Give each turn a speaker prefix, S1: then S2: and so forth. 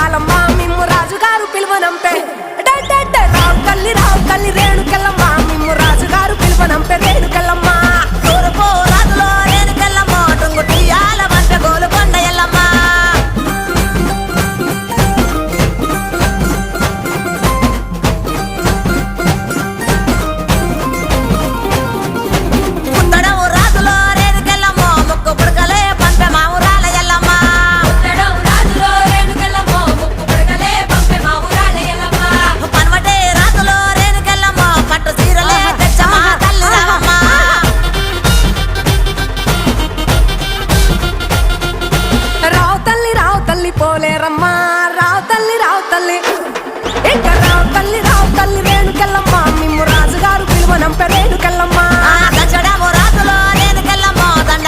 S1: ముత్యాలమ్మ మిమ్ము రాజుగారు పిలువనంపే రావు తల్లి రేణుకెళ్ళమ్మ మిమ్ము రాజుగారు పిలువనంపే రేణుకెళ్ళమ్మ
S2: తూర్పు రాజులో రేణుకెళ్ళమ్మ టుంగుటియాల వంట గోలుకొండ ఎల్లమ్మ పుత్తడము రాజులో రేణుకెళ్ళమ్మ ముక్కు పుడకలే పంపె మా ఊరాల ఎల్లమ్మ పనవటే రాజులో రేణుకెళ్ళమ్మ పట్టు చీరలే తెచ్చమ్మ తల్లి రావమ్మ
S1: రావు తల్లి పోలేరమ్మా రావు తల్లి ఇంకా రావు తల్లి రేణుకెళ్ళమ్మ మిమ్ము రాజుగారు పిలువనంపే రేణు